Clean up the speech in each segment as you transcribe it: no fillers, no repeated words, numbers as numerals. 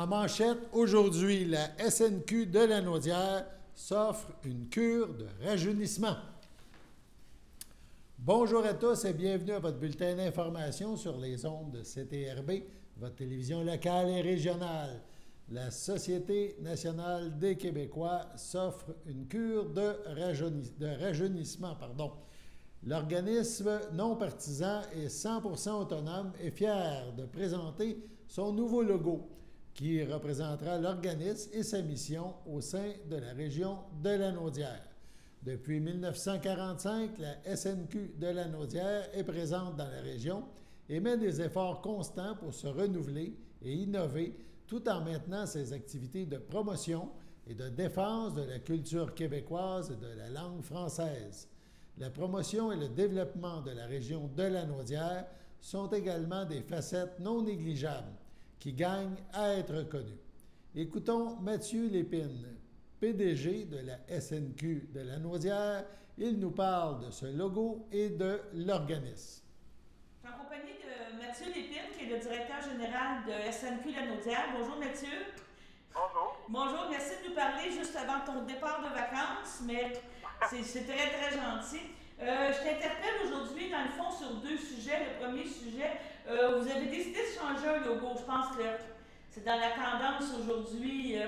En manchette, aujourd'hui, la SNQ de Lanaudière s'offre une cure de rajeunissement. Bonjour à tous et bienvenue à votre bulletin d'information sur les ondes de CTRB, votre télévision locale et régionale. La Société nationale des Québécois s'offre une cure de rajeunissement. L'organisme non partisan est 100% autonome et fier de présenter son nouveau logo qui représentera l'organisme et sa mission au sein de la région de Lanaudière. Depuis 1945, la SNQ de Lanaudière est présente dans la région et met des efforts constants pour se renouveler et innover tout en maintenant ses activités de promotion et de défense de la culture québécoise et de la langue française. La promotion et le développement de la région de Lanaudière sont également des facettes non négligeables qui gagnent à être reconnues. Écoutons Mathieu Lépine, PDG de la SNQ de Lanaudière. Il nous parle de ce logo et de l'organisme. Je suis en compagnie de Mathieu Lépine, qui est le directeur général de SNQ Lanaudière. Bonjour Mathieu. Bonjour. Bonjour, merci de nous parler juste avant ton départ de vacances, mais c'est très, très gentil. Je t'interpelle aujourd'hui, dans le fond, sur deux sujets. Le premier sujet, vous avez décidé de changer un logo. Je pense que c'est dans la tendance aujourd'hui,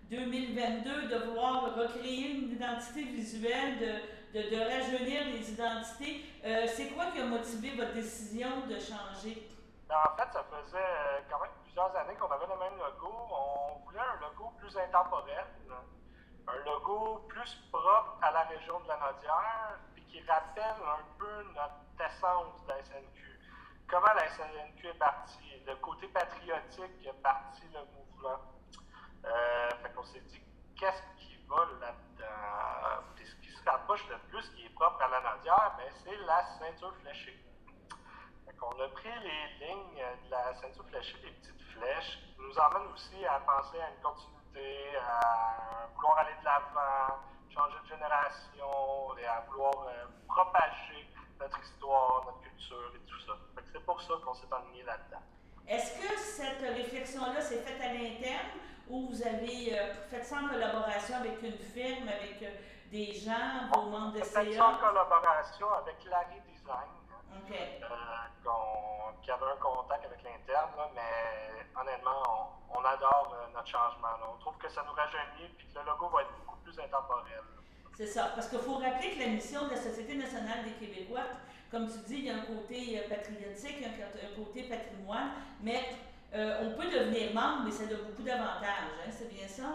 2022, de vouloir recréer une identité visuelle, de rajeunir les identités. C'est quoi qui a motivé votre décision de changer? En fait, ça faisait quand même plusieurs années qu'on avait le même logo. On voulait un logo plus intemporel, un logo plus propre à la région de Lanaudière, puis qui rappelle un peu notre essence de la SNQ. Comment la SNQ est partie, le côté patriotique qui est parti le mouvement. Fait qu'on s'est dit, qu'est-ce qui va là-dedans? Puis ce qui se rapproche le plus, qui est propre à Lanaudière, ben, c'est la ceinture fléchée. On a pris les lignes de la ceinture fléchée, les petites flèches, qui nous emmènent aussi à penser à une continuité, à vouloir aller de l'avant, changer de génération et à vouloir propager notre histoire, notre culture et tout ça. C'est pour ça qu'on s'est enligné là-dedans. Est-ce que cette réflexion-là s'est faite à l'interne ou vous avez fait ça en collaboration avec une firme, avec des gens, vos membres de CA? On a fait ça en collaboration avec Larry Design. Okay. Qui avait un contact avec l'interne, mais honnêtement, on adore notre changement. Là. On trouve que ça nous rajeunit et que le logo va être beaucoup plus intemporel. C'est ça, parce qu'il faut rappeler que la mission de la Société nationale des Québécois, comme tu dis, il y a un côté patriotique, il y a un côté patrimoine, mais on peut devenir membre, mais ça a beaucoup d'avantages, hein, c'est bien ça?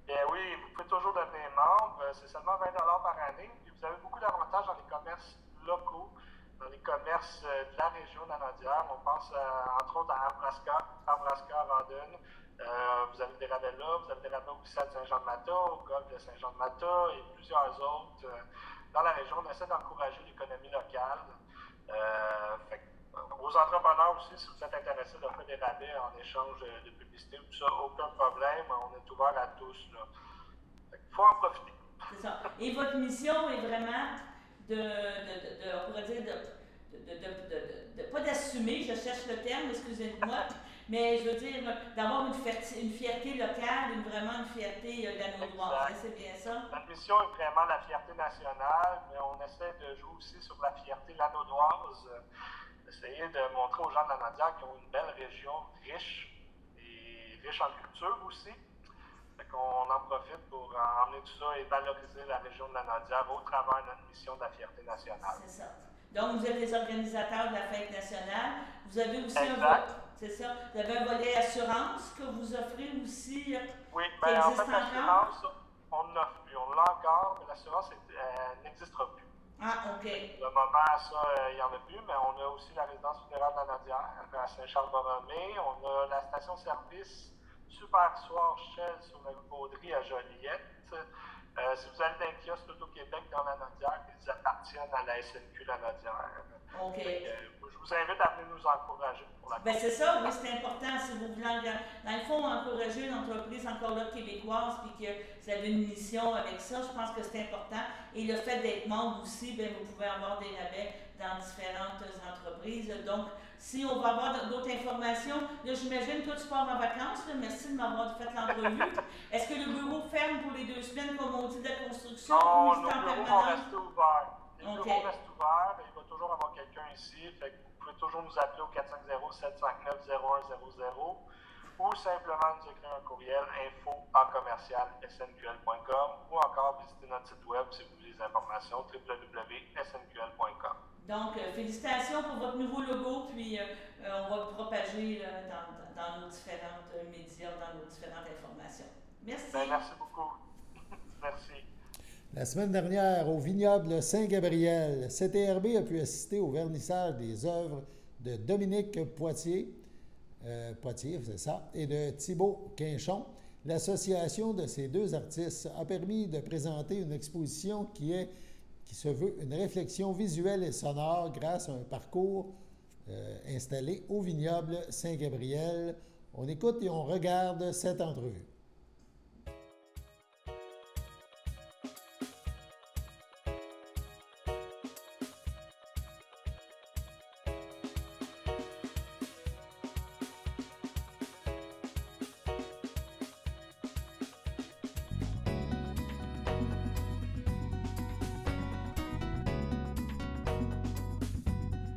Bien oui, vous pouvez toujours devenir membre, c'est seulement 20 $ par année, et vous avez beaucoup d'avantages dans les commerces locaux, dans les commerces de la région de Lanaudière. On pense entre autres à Arbrasca, Rawdon. Vous avez des rabais là, vous avez des rabais aussi à Saint-Jean-de-Mata, au golfe de Saint-Jean-de-Mata et plusieurs autres. Dans la région, on essaie d'encourager l'économie locale. Aux entrepreneurs aussi, si vous êtes intéressés d'offrir des rabais en échange de publicité, tout ça, aucun problème, on est ouvert à tous. Il faut en profiter. C'est ça. Et votre mission est vraiment on pourrait dire, pas d'assumer, je cherche le terme, excusez-moi, mais je veux dire, d'avoir une fierté locale, vraiment une fierté lanaudoise, c'est bien ça? Notre mission est vraiment la fierté nationale, mais on essaie de jouer aussi sur la fierté lanaudoise, essayer de montrer aux gens de Lanaudière qu'ils ont une belle région riche, et riche en culture aussi. On en profite pour emmener tout ça et valoriser la région de Lanaudière au travers de notre mission de la fierté nationale. C'est ça. Donc, vous êtes les organisateurs de la fête nationale. Vous avez aussi c'est ça. Vous avez un volet assurance que vous offrez aussi. Oui, bien en fait, l'assurance, on l'offre plus. On l'a encore, mais l'assurance n'existera plus. Ah, OK. Le moment, ça, il n'y en a plus, mais on a aussi la résidence funéraire de Lanaudière à Saint-Charles-Borromée. On a la station-service Super Soir Shell sur la rue Baudry à Joliette. Si vous allez dans un kiosque Auto-Québec dans Lanaudière, ils appartiennent appartiennent à la SNQ Lanaudière. OK. Je vous invite à venir nous encourager pour la Ben c'est ça, oui, c'est important. Si vous voulez, dans le fond, encourager une entreprise encore là québécoise, puis que vous avez une mission avec ça, je pense que c'est important. Et le fait d'être membre aussi, ben vous pouvez avoir des rabais dans différentes entreprises. Donc, si on va avoir d'autres informations, là, j'imagine que toi, tu pars en vacances. Là. Merci de m'avoir fait l'entrevue. Est-ce que le bureau ferme pour les 2 semaines, comme on dit, de la construction, non, ou c'est en nos bureaux vont permanence? rester ouverts. Les OK. bureaux restent ouverts, mais il va toujours avoir quelqu'un ici. Fait que vous pouvez toujours nous appeler au 450-759-0100 ou simplement nous écrire un courriel info@snql.com ou encore visiter notre site web si vous voulez des informations www.snql.com. Donc, félicitations pour votre nouveau logo, puis on va le propager là, dans nos différentes médias, dans nos différentes informations. Merci. Ben, merci beaucoup. Merci. La semaine dernière, au vignoble Saint-Gabriel, CTRB a pu assister au vernissage des œuvres de Dominique Poitier, c'est ça, et de Thibaut Quinchon. L'association de ces 2 artistes a permis de présenter une exposition qui se veut une réflexion visuelle et sonore grâce à un parcours installé au vignoble Saint-Gabriel. On écoute et on regarde cette entrevue.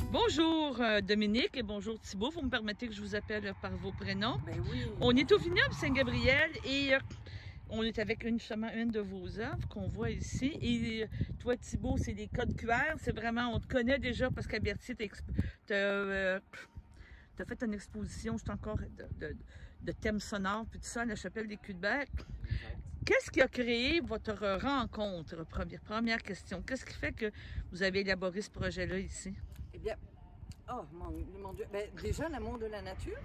Bonjour Dominique et bonjour Thibaut. Vous me permettez que je vous appelle par vos prénoms? Ben oui. On est au vignoble Saint-Gabriel et on est avec justement une de vos œuvres qu'on voit ici. Et toi Thibaut, c'est des codes QR. C'est vraiment, on te connaît déjà parce qu'à Berthier, tu as fait une exposition juste encore de thèmes sonores puis tout ça à la chapelle des Culs-de-Bec. Qu'est-ce qui a créé votre rencontre? Première question. Qu'est-ce qui fait que vous avez élaboré ce projet-là ici? Eh bien, oh mon Dieu, ben, déjà l'amour de la nature.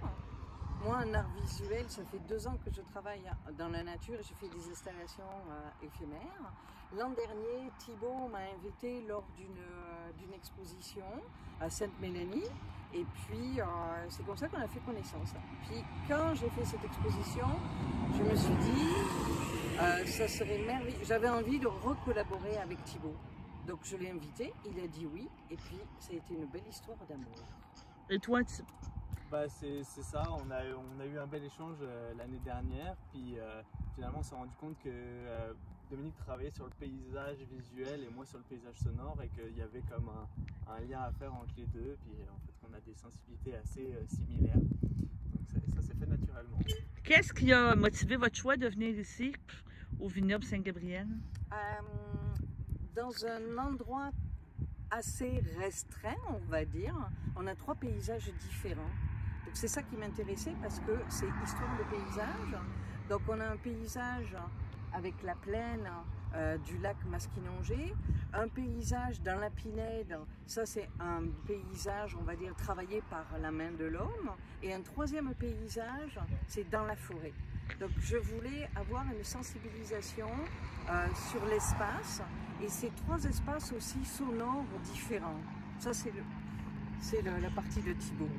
Moi, en art visuel, ça fait 2 ans que je travaille dans la nature et je fais des installations éphémères. L'an dernier, Thibaut m'a invité lors d'une exposition à Sainte-Mélanie. Et puis, c'est comme ça qu'on a fait connaissance. Puis, quand j'ai fait cette exposition, je me suis dit, ça serait merveilleux. J'avais envie de recollaborer avec Thibaut. Donc, je l'ai invité, il a dit oui. Et puis, ça a été une belle histoire d'amour. Et toi, bah, c'est ça, on a eu un bel échange l'année dernière. Puis, finalement, on s'est rendu compte que Dominique travaillait sur le paysage visuel et moi sur le paysage sonore et qu'il y avait comme un lien à faire entre les deux. Puis en fait, on a des sensibilités assez similaires. Donc ça s'est fait naturellement. qu'est-ce qui a motivé votre choix de venir ici, au vignoble Saint-Gabriel? Dans un endroit assez restreint, on va dire, on a 3 paysages différents. Donc c'est ça qui m'intéressait parce que c'est histoire de paysage. Donc on a un paysage avec la plaine du lac Masquinongé, un paysage dans la Pinède, ça c'est un paysage, on va dire, travaillé par la main de l'homme, et un 3e paysage, c'est dans la forêt. Donc je voulais avoir une sensibilisation sur l'espace, et ces 3 espaces aussi sonores différents. Ça c'est la partie de Thibaut.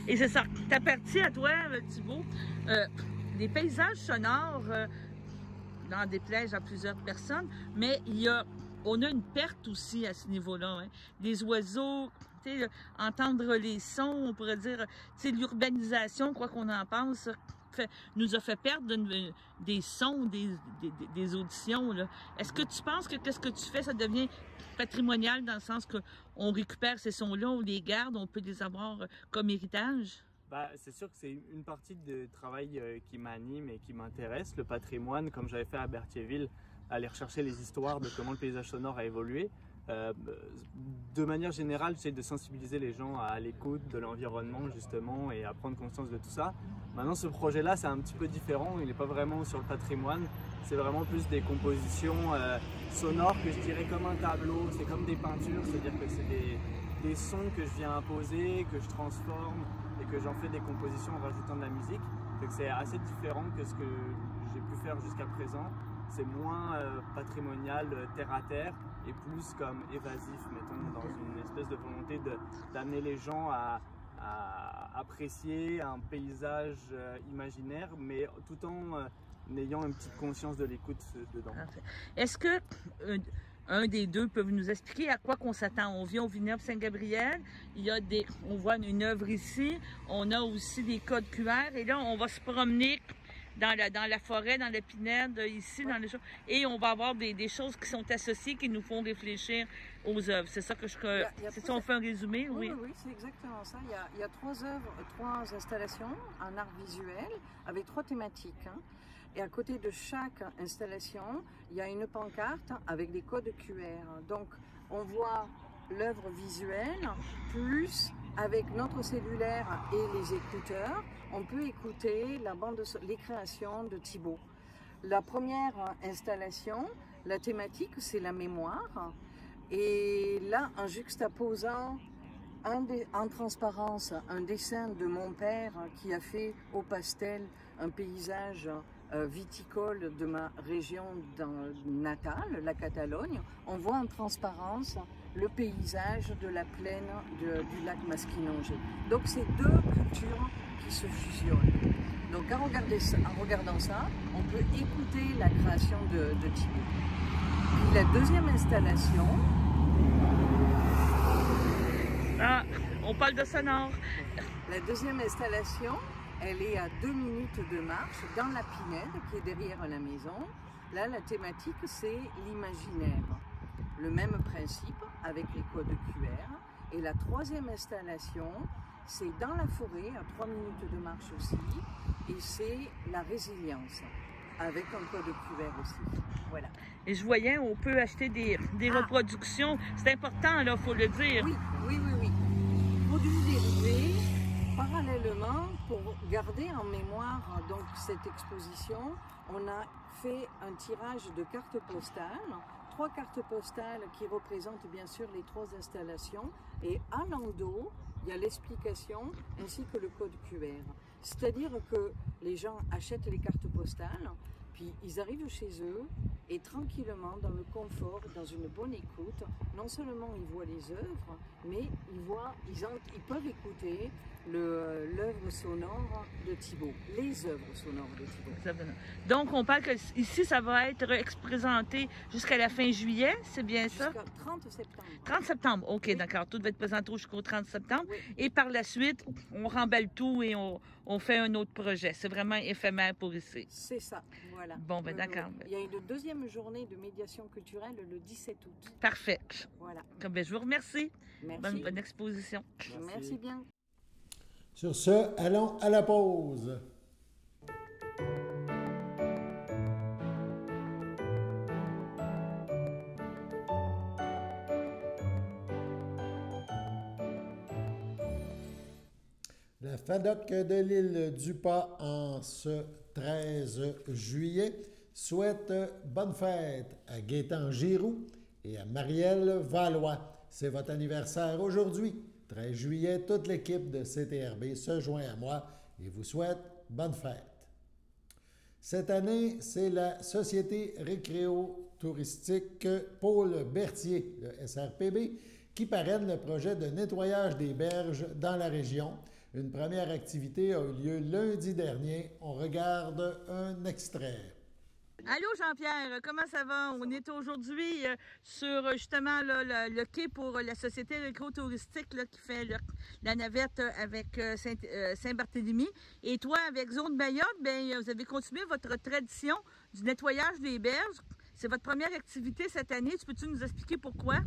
Et c'est ça, ta partie à toi, Thibaut, des paysages sonores, n'en déplaise à plusieurs personnes, mais on a une perte aussi à ce niveau-là. Hein. Les oiseaux, entendre les sons, on pourrait dire, l'urbanisation, quoi qu'on en pense, nous a fait perdre des sons, des auditions. Est-ce que tu penses que qu'est-ce que tu fais, ça devient patrimonial dans le sens qu'on récupère ces sons-là, on les garde, on peut les avoir comme héritage? Bah, c'est sûr que c'est une partie du travail qui m'anime et qui m'intéresse, le patrimoine, comme j'avais fait à Berthierville, aller rechercher les histoires de comment le paysage sonore a évolué. De manière générale, j'essaie de sensibiliser les gens à l'écoute de l'environnement justement et à prendre conscience de tout ça. Maintenant, ce projet-là, c'est un petit peu différent, il n'est pas vraiment sur le patrimoine, c'est vraiment plus des compositions sonores que je dirais comme un tableau, c'est comme des peintures, c'est-à-dire que c'est des sons que je viens imposer, que je transforme et que j'en fais des compositions en rajoutant de la musique. Donc c'est assez différent que ce que j'ai pu faire jusqu'à présent. C'est moins patrimonial, terre à terre, est plus comme évasif, mettons, dans une espèce de volonté d'amener les gens à apprécier un paysage imaginaire, mais tout en ayant une petite conscience de l'écoute dedans. Est-ce que un des deux peut nous expliquer à quoi qu'on s'attend? On vient au vignoble Saint-Gabriel, on voit une œuvre ici, on a aussi des codes QR, et là, on va se promener dans la forêt, dans l'épinette, ici, dans les choses, et on va avoir des choses qui sont associées, qui nous font réfléchir aux œuvres. C'est ça que c'est ça, on fait un résumé? Oui, oui, c'est exactement ça. Il y a 3 œuvres, 3 installations en art visuel, avec 3 thématiques. Hein. Et à côté de chaque installation, il y a une pancarte avec des codes QR. Donc, on voit l'œuvre visuelle, plus avec notre cellulaire et les écouteurs, on peut écouter les créations de Thibaut. La première installation, la thématique, c'est la mémoire. Et là, en juxtaposant en transparence un dessin de mon père qui a fait au pastel un paysage viticole de ma région natale, la Catalogne, on voit en transparence le paysage de la plaine du lac Masquinongé. Donc c'est 2 cultures qui se fusionnent. Donc en regardant ça, on peut écouter la création de Thibaut. Puis la deuxième installation... Ah, on parle de sonore. La deuxième installation, elle est à 2 minutes de marche dans la Pinède qui est derrière la maison. Là, la thématique, c'est l'imaginaire. Le même principe avec les codes QR. Et la troisième installation, c'est dans la forêt, à 3 minutes de marche aussi. Et c'est la résilience, avec un code QR aussi. Voilà. Et je voyais, on peut acheter des reproductions. C'est important, là, il faut le dire. Oui. Produits dérivés, parallèlement, pour garder en mémoire donc cette exposition, on a fait un tirage de cartes postales, 3 cartes postales qui représentent bien sûr les 3 installations, et à l'endos, il y a l'explication ainsi que le code QR. C'est-à-dire que les gens achètent les cartes postales, puis ils arrivent chez eux et tranquillement, dans le confort, dans une bonne écoute, non seulement ils voient les œuvres, mais ils peuvent écouter l'œuvre sonore de Thibaut, les œuvres sonores de Thibaut. Donc, on parle que ici, ça va être présenté jusqu'à la fin juillet, c'est bien ça? Jusqu'à 30 septembre. 30 septembre, OK, oui. D'accord. Tout va être présenté jusqu'au 30 septembre. Oui. Et par la suite, on remballe tout et on fait un autre projet. C'est vraiment éphémère pour ici. C'est ça, voilà. Bon, ben d'accord. Il y a une deuxième journée de médiation culturelle le 17 août. Parfait. Voilà. Ben, je vous remercie. Merci. Bonne exposition. Merci bien. Sur ce, allons à la pause. La FADOC de l'île du Pas, en ce 13 juillet, souhaite bonne fête à Gaétan Giroux et à Marielle Valois. C'est votre anniversaire aujourd'hui. 13 juillet, toute l'équipe de CTRB se joint à moi et vous souhaite bonne fête. Cette année, c'est la Société récréo-touristique Paul Berthier, le SRPB, qui parraine le projet de nettoyage des berges dans la région. Une première activité a eu lieu lundi dernier. On regarde un extrait. Allô Jean-Pierre, comment ça va? On est aujourd'hui sur justement là, le quai pour la Société récréo-touristique qui fait la navette avec Saint-Barthélemy. Et toi, avec Zone Mayotte, bien, vous avez continué votre tradition du nettoyage des berges. C'est votre première activité cette année. Peux-tu nous expliquer pourquoi?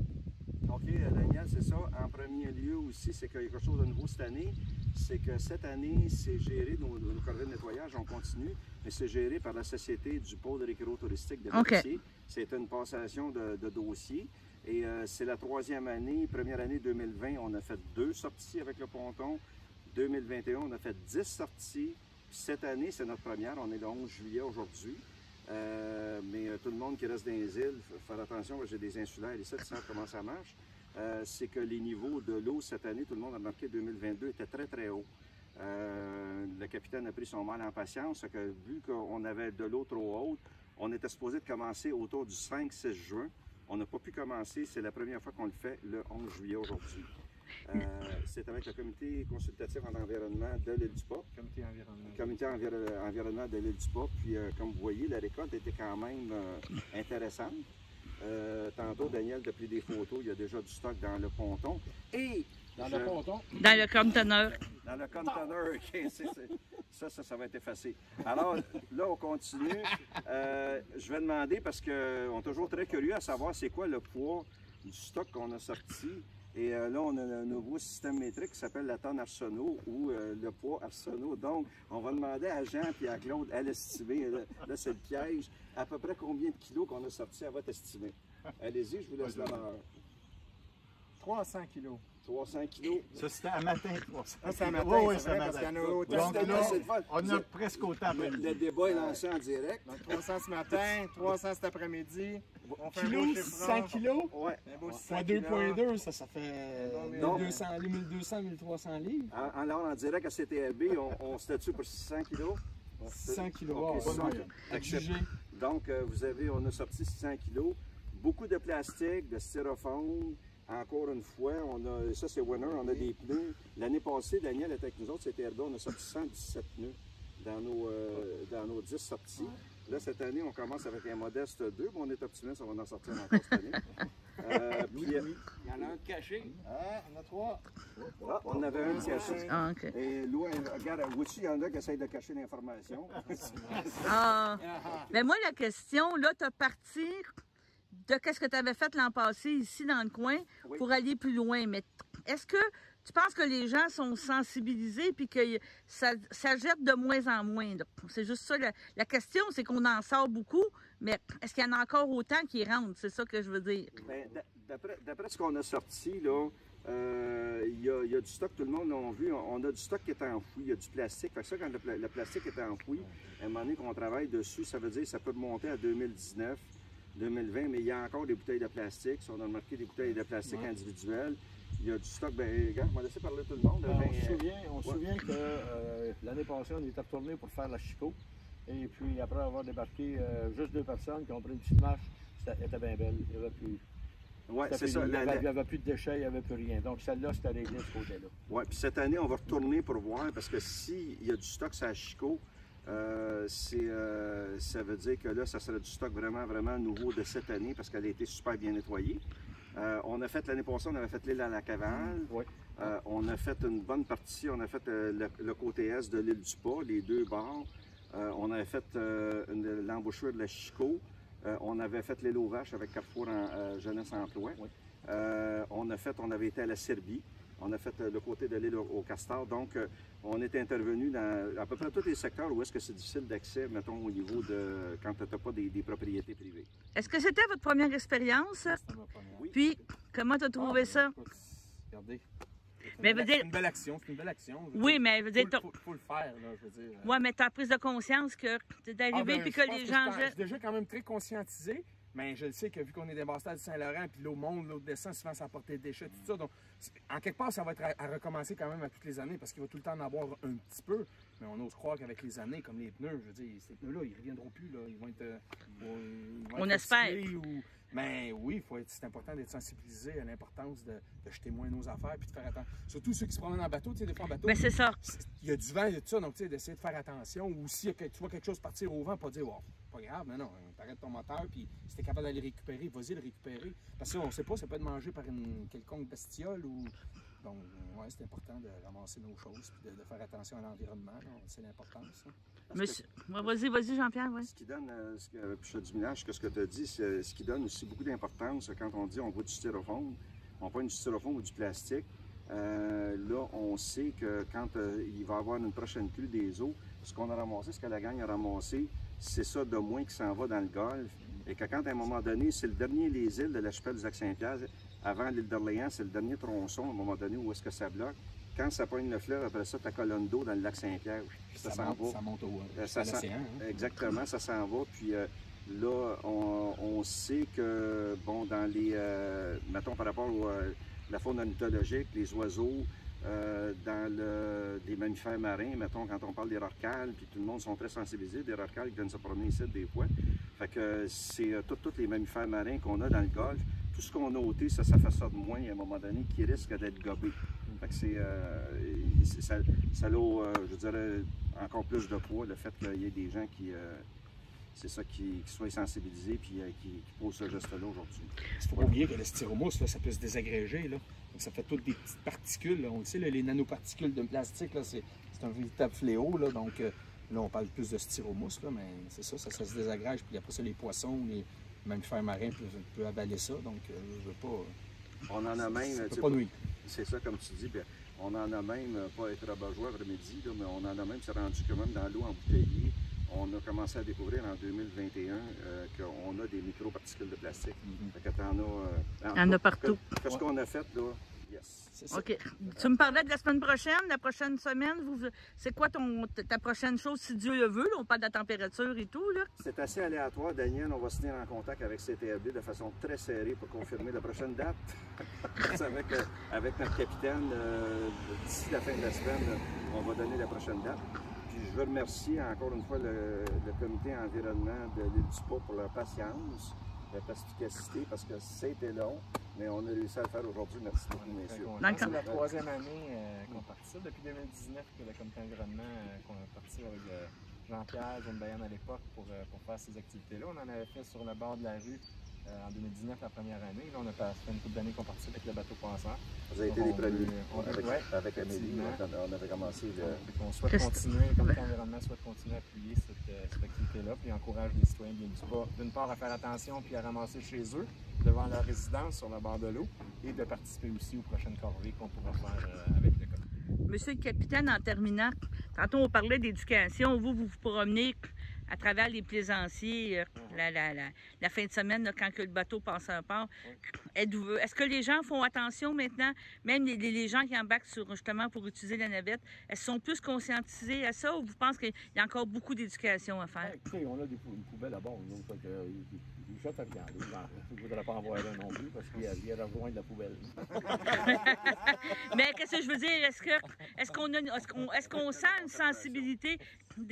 OK, Daniel, c'est ça. En premier lieu aussi, c'est qu'il y a quelque chose de nouveau cette année. C'est que cette année, c'est géré, nos corvées de nettoyage, on continue, mais c'est géré par la Société du pôle récréo-touristique de Berthier. C'est une passation de dossiers. Et c'est la 3e année. Première année 2020, on a fait 2 sorties avec le ponton. 2021, on a fait 10 sorties. Puis cette année, c'est notre première. On est le 11 juillet aujourd'hui. Mais tout le monde qui reste dans les îles, il faut faire attention, j'ai des insulaires ici, tu sais comment ça marche. C'est que les niveaux de l'eau cette année, tout le monde a remarqué 2022 était très très haut. Le capitaine a pris son mal en patience, que vu qu'on avait de l'eau trop haute, on était supposé de commencer autour du 5-6 juin. On n'a pas pu commencer, c'est la première fois qu'on le fait le 11 juillet aujourd'hui. C'est avec le comité consultatif en environnement de l'Île-du-Pas. Comité environnement de l'Île-du-Pas. Puis, comme vous voyez, la récolte était quand même intéressante. Tantôt, Daniel a pris des photos. Il y a déjà du stock dans le ponton. Et dans le ponton? Dans le conteneur. Dans le conteneur. Ça va être effacé. Alors, là, on continue. Je vais demander, parce qu'on est toujours très curieux à savoir c'est quoi le poids du stock qu'on a sorti. Et là, on a un nouveau système métrique qui s'appelle la tonne Arsenault ou le poids Arsenault. Donc, on va demander à Jean et à Claude à l'estimer. Là c'est le piège. À peu près combien de kilos qu'on a sorti à votre estimé? Allez-y, je vous laisse la main. 300 kilos. 300 kilos. Ça, c'était à matin, 300. Ça, c'est à matin, oui, c'est vrai, parce qu'il y en a autant. Donc là, là, on a presque autant. Le débat est lancé en direct. Donc 300 ce matin, 300 cet après-midi. On fait un beau Kilos, chiffre 600 rond. kilos. Ouais. Un beau 600 Fois kilos. 2,2, ça fait Donc, 1200, 1300 livres. En direct à CTRB, on se statue pour 600 kilos. 600 kilos. Ok, bonne ça, moyenne. accepté. Donc, on a sorti 600 kilos. Beaucoup de plastique, de styrofoam. Encore une fois, ça c'est winner, on a des pneus. L'année passée, Daniel était avec nous autres, c'était RB, on a sorti 117 pneus dans nos 10 sorties. Là, cette année, on commence avec un modeste 2, mais on est optimiste, on va en sortir encore cette année. Il y en a un caché. Ah, on a 3. Ah, on avait un caché. Ah, OK. Et Lou, regarde, il y en a qui essayent de cacher l'information. Ah. Mais moi, la question, là, tu as parti de qu'est-ce que tu avais fait l'an passé ici dans le coin pour aller plus loin. Mais est-ce que tu penses que les gens sont sensibilisés puis que ça jette de moins en moins? C'est juste ça. La question, c'est qu'on en sort beaucoup, mais est-ce qu'il y en a encore autant qui rentrent? C'est ça que je veux dire. Bien, d'après ce qu'on a sorti, là, il y a du stock, tout le monde l'a vu. On a du stock qui est enfoui, il y a du plastique. Fait que ça, quand le plastique est enfoui, à un moment donné qu'on travaille dessus, ça veut dire que ça peut monter à 2019. 2020, mais il y a encore des bouteilles de plastique. Si on a remarqué des bouteilles de plastique individuelles, il y a du stock. Bien, regarde, on va laisser parler tout le monde. On se souvient que l'année passée, on était retourné pour faire la Chico. Et puis, après avoir débarqué juste 2 personnes qui ont pris une petite marche, c'était bien belle. Il n'y avait plus. Oui, c'est ça. Il n'y avait plus de déchets, il n'y avait plus rien. Donc, celle-là, c'était réglé de ce côté-là. Oui, puis cette année, on va retourner pour voir, parce que s'il y a du stock sur la Chico, ça veut dire que là, ça sera du stock vraiment, vraiment nouveau de cette année parce qu'elle a été super bien nettoyée. On a fait l'année passée, on avait fait l'île à la Cavale. Oui. On a fait une bonne partie, on a fait le côté est de l'île du Pas, les 2 bords. On avait fait l'embouchure de la Chico. On avait fait l'île aux Vaches avec Carrefour Jeunesse Emploi. Oui. On avait été à la Serbie. On a fait le côté de l'île au Castor. Donc, on est intervenu dans à peu près tous les secteurs où est-ce que c'est difficile d'accès, mettons, au niveau de quand tu n'as pas des propriétés privées. Est-ce que c'était votre première expérience? Oui. Puis, comment tu as trouvé ça? Regardez. Mais veut dire... C'est une belle action, c'est une belle action. Oui, mais veut dire... Faut le faire, là, je veux dire. Oui, mais tu as prise de conscience que tu es arrivé et que les gens... Je suis déjà quand même très conscientisé. Mais je le sais que vu qu'on est des Bastades du Saint-Laurent, puis l'eau monte, l'eau descend, souvent ça apporte des déchets, tout ça. Donc, en quelque part, ça va être à recommencer quand même à toutes les années parce qu'il va tout le temps en avoir un petit peu. Mais on ose croire qu'avec les années, comme les pneus, je veux dire, ces pneus-là, ils ne reviendront plus. Là. Ils vont être. On espère. Mais oui, c'est important d'être sensibilisé à l'importance de jeter moins nos affaires puis de faire attention. Surtout ceux qui se promènent en bateau, tu sais, des fois en bateau. Mais c'est ça. Il y a du vent, il y a tout ça, donc tu sais, d'essayer de faire attention. Ou si tu vois quelque chose partir au vent, pas dire, wow, pas grave, mais non, t'arrêtes ton moteur, puis si t'es capable d'aller récupérer, vas-y le récupérer. Parce que on sait pas, ça peut être mangé par une quelconque bestiole ou. Donc, ouais, c'est important de ramasser nos choses et de faire attention à l'environnement. C'est l'importance. Monsieur... Vas-y, Jean-Pierre. Ouais. Ce qui donne, puis je te dis, Minage, ce que tu as dit, ce qui donne aussi beaucoup d'importance quand on dit on voit du styrofoam, on prend du styrofoam ou du plastique. Là, on sait que quand il va y avoir une prochaine crue des eaux, ce qu'on a ramassé, ce que la gang a ramassé, c'est ça de moins qui s'en va dans le golfe. Et que quand, à un moment donné, c'est le dernier les îles de l'archipel du Lac-Saint-Pierre, avant l'île d'Orléans, c'est le dernier tronçon, à un moment donné, où est-ce que ça bloque. Quand ça pogne le fleuve, après ça, ta colonne d'eau dans le Lac-Saint-Pierre, ça s'en va. Ça monte au l'océan. Exactement, ça s'en va. Puis là, on sait que, bon, dans les... mettons, par rapport à la faune ornithologique, les oiseaux, dans des mammifères marins, mettons, quand on parle des rorquals, puis tout le monde sont très sensibilisés, des rorquals qui viennent se promener ici des fois. Fait que c'est tous les mammifères marins qu'on a dans le golfe. Tout ce qu'on a ôté, ça fait ça de moins à un moment donné qui risque d'être gobé. Fait que ça a, je dirais, encore plus de poids, le fait qu'il y ait des gens qui soient sensibilisés puis qui posent ce geste-là aujourd'hui. Il ne faut pas oublier que le styromousse, là, ça peut se désagréger. Là. Donc, ça fait toutes des petites particules. Là. On le sait, là, les nanoparticules de plastique, c'est un véritable fléau. Là. Donc, là, on parle plus de styromousse, là, mais c'est ça, ça se désagrège. Puis après ça, les poissons, les mammifères marins peuvent avaler ça. Donc, je veux pas... On en a même... C'est ça, comme tu dis, bien, on en a même, pas être rabat-joie après-midi, mais on en a même, c'est rendu quand même dans l'eau embouteillée. On a commencé à découvrir en 2021 qu'on a des microparticules de plastique. Fait que il y en a partout. Qu'est-ce qu'on a fait, là? Yes. OK. Tu me parlais de la semaine prochaine, la prochaine semaine. C'est quoi ta prochaine chose, si Dieu le veut? Là, on parle de la température et tout. Là. C'est assez aléatoire. Daniel, on va se tenir en contact avec CTRB de façon très serrée pour confirmer la prochaine date. avec notre capitaine, d'ici la fin de la semaine, on va donner la prochaine date. Puis je veux remercier encore une fois le comité environnement de l'île du Pas pour leur patience, leur perspicacité, parce que c'était long, mais on a réussi à le faire aujourd'hui. Merci beaucoup, messieurs. C'est la troisième année qu'on participe. Depuis 2019 que le comité environnement qu'on a parti avec Jean-Pierre, Jeanne Bayane à l'époque pour faire ces activités-là. On en avait fait sur le bord de la rue en 2019, la première année. Là, on a fait une couple d'années qu'on participe avec le bateau pensant. Vous avez été les premiers. Avec Amélie, on avait commencé On souhaite continuer, le comité environnement souhaite continuer à appuyer cette activité-là, puis encourage les citoyens de l'île du Pas, d'une part, à faire attention puis à ramasser chez eux, devant leur résidence sur le bord de l'eau, et de participer aussi aux prochaines corvées qu'on pourra faire avec le comité. Monsieur le capitaine, en terminant, tantôt on parlait d'éducation, vous promenez à travers les plaisanciers la fin de semaine, là, quand que le bateau passe un port. Est-ce que les gens font attention maintenant, même les gens qui embarquent justement pour utiliser la navette, elles sont plus conscientisées à ça ou vous pensez qu'il y a encore beaucoup d'éducation à faire? Écoutez, on a une poubelle à bord, donc ils jettent à regarder. Il ne voudrait pas en voir un non plus parce qu'il y a rejoint de la poubelle. Mais qu'est-ce que je veux dire? Est-ce qu'on sent une sensibilité on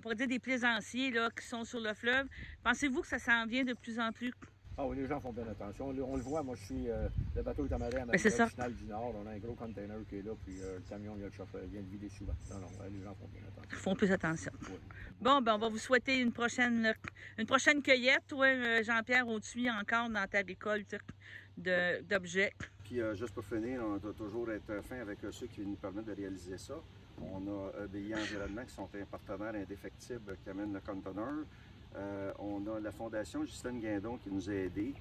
pourrait dire des plaisanciers là, qui sont sur le fleuve? Pensez-vous que ça s'en vient de plus en plus? Ah oui, les gens font bien attention. On le voit, moi je suis le bateau est amarré à ma finale du Nord. On a un gros container qui est là, puis le camion, il y a le chauffeur, il vient de vider souvent. Non, les gens font bien attention. Ils font plus attention. Oui. Bon, ben on va vous souhaiter une prochaine cueillette. Toi, Jean-Pierre, on te suit encore dans ta récolte d'objets. Puis juste pour finir, on doit toujours être fin avec ceux qui nous permettent de réaliser ça. On a EBI Environnement qui sont un partenaire indéfectible qui amène le conteneur. On a la Fondation Justine Guindon qui nous a aidés,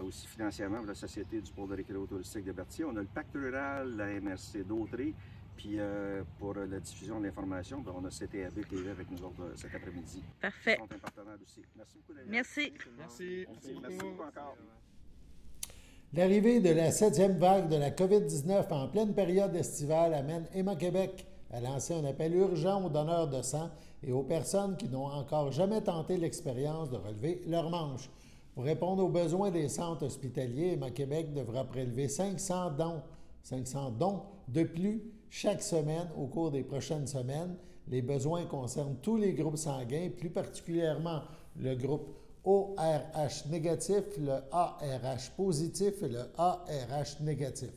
aussi financièrement pour la Société du pôle de récréation touristique de Berthier. On a le Pacte rural, la MRC d'Autrey, puis pour la diffusion de l'information, on a CTRB qui est là avec nous autres cet après-midi. Parfait. Ils sont un partenaire aussi. Merci beaucoup, Daniel. Merci beaucoup encore. L'arrivée de la 7e vague de la COVID-19 en pleine période estivale amène Héma-Québec à lancer un appel urgent aux donneurs de sang et aux personnes qui n'ont encore jamais tenté l'expérience de relever leur manche. Pour répondre aux besoins des centres hospitaliers, Héma-Québec devra prélever 500 dons de plus chaque semaine au cours des prochaines semaines. Les besoins concernent tous les groupes sanguins, plus particulièrement le groupe ORH négatif, le ARH positif et le ARH négatif.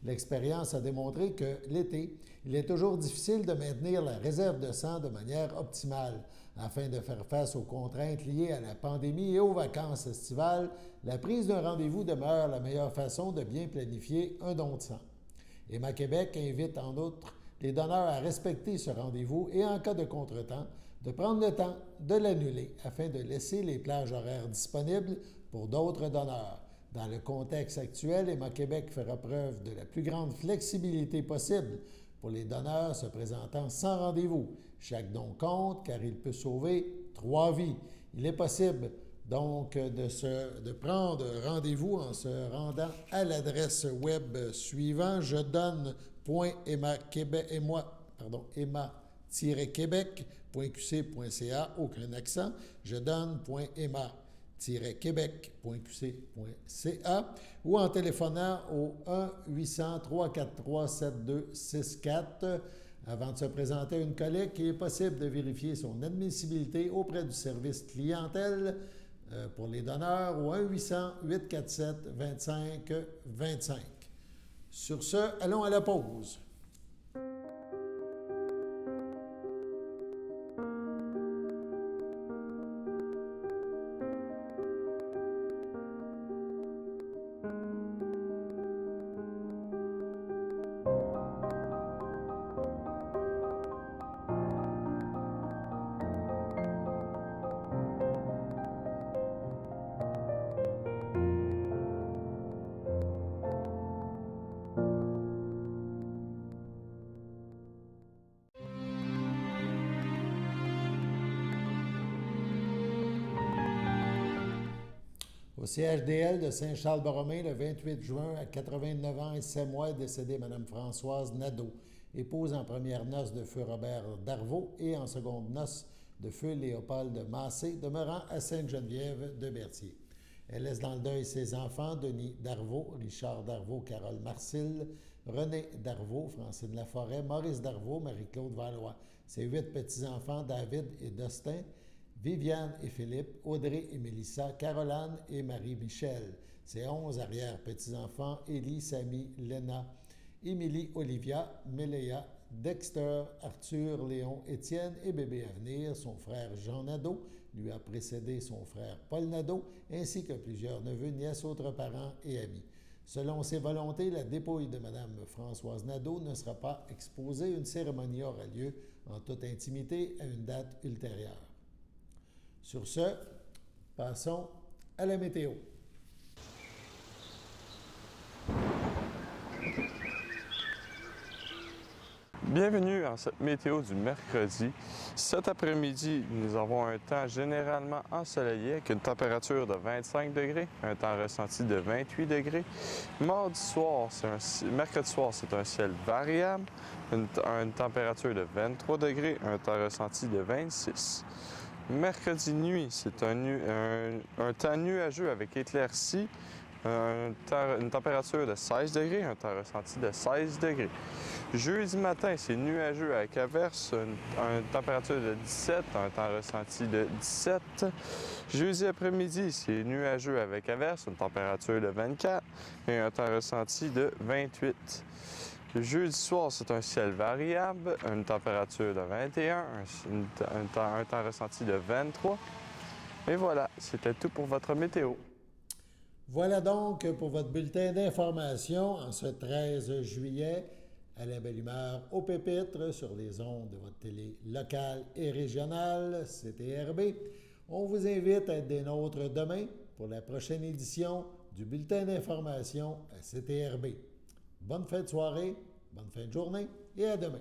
L'expérience a démontré que l'été, il est toujours difficile de maintenir la réserve de sang de manière optimale. Afin de faire face aux contraintes liées à la pandémie et aux vacances estivales, la prise d'un rendez-vous demeure la meilleure façon de bien planifier un don de sang. Héma-Québec invite en outre les donneurs à respecter ce rendez-vous et en cas de contretemps, de prendre le temps de l'annuler afin de laisser les plages horaires disponibles pour d'autres donneurs. Dans le contexte actuel, Héma-Québec fera preuve de la plus grande flexibilité possible pour les donneurs se présentant sans rendez-vous. Chaque don compte car il peut sauver 3 vies. Il est possible donc de prendre rendez-vous en se rendant à l'adresse web suivante, ema-québec.qc.ca, aucun accent, québec.qc.ca ou en téléphonant au 1-800-343-7264 Avant de se présenter à une collecte, il est possible de vérifier son admissibilité auprès du service clientèle pour les donneurs au 1-800-847-2525. Sur ce, allons à la pause. Au CHDL de Saint-Charles-Borromée, le 28 juin, à 89 ans et 7 mois, est décédée Mme Françoise Nadeau, épouse en première noce de feu Robert Darvaux et en seconde noce de feu Léopold de Massé, demeurant à Sainte-Geneviève de Berthier. Elle laisse dans le deuil ses enfants, Denis Darvaux, Richard Darvaux, Carole Marcille, René Darvaux, Francine Laforêt, Maurice Darvaux, Marie-Claude Valois. Ses 8 petits-enfants, David et Dustin, Viviane et Philippe, Audrey et Mélissa, Caroline et Marie-Michel. Ses 11 arrière-petits-enfants, Élie, Samy, Léna, Émilie, Olivia, Méléa, Dexter, Arthur, Léon, Étienne et bébé à venir. Son frère Jean Nadeau lui a précédé son frère Paul Nadeau, ainsi que plusieurs neveux, nièces, autres parents et amis. Selon ses volontés, la dépouille de Mme Françoise Nadeau ne sera pas exposée. Une cérémonie aura lieu en toute intimité à une date ultérieure. Sur ce, passons à la météo. Bienvenue à cette météo du mercredi. Cet après-midi, nous avons un temps généralement ensoleillé avec une température de 25 degrés, un temps ressenti de 28 degrés. Mercredi soir, c'est un ciel variable, une température de 23 degrés, un temps ressenti de 26. Mercredi nuit, c'est un temps nuageux avec éclaircies, une température de 16 degrés, un temps ressenti de 16 degrés. Jeudi matin, c'est nuageux avec averse, une température de 17, un temps ressenti de 17. Jeudi après-midi, c'est nuageux avec averse, une température de 24 et un temps ressenti de 28. Jeudi soir, c'est un ciel variable, une température de 21, un temps ressenti de 23. Et voilà, c'était tout pour votre météo. Voilà donc pour votre bulletin d'information en ce 13 juillet. À la belle humeur au pépitre sur les ondes de votre télé locale et régionale, CTRB. On vous invite à être des nôtres demain pour la prochaine édition du bulletin d'information à CTRB. Bonne fin de soirée, bonne fin de journée et à demain.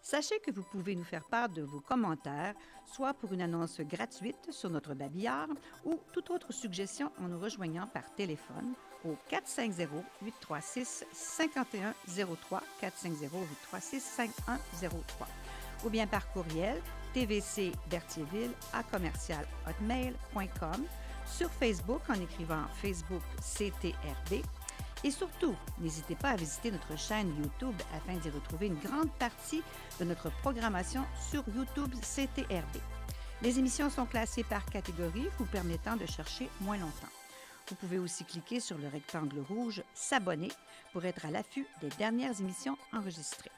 Sachez que vous pouvez nous faire part de vos commentaires, soit pour une annonce gratuite sur notre babillard ou toute autre suggestion en nous rejoignant par téléphone au 450-836-5103, 450-836-5103, ou bien par courriel tvcberthierville@hotmail.com, sur Facebook en écrivant Facebook CTRB. Et surtout, n'hésitez pas à visiter notre chaîne YouTube afin d'y retrouver une grande partie de notre programmation sur YouTube CTRB. Les émissions sont classées par catégorie, vous permettant de chercher moins longtemps. Vous pouvez aussi cliquer sur le rectangle rouge « S'abonner » pour être à l'affût des dernières émissions enregistrées.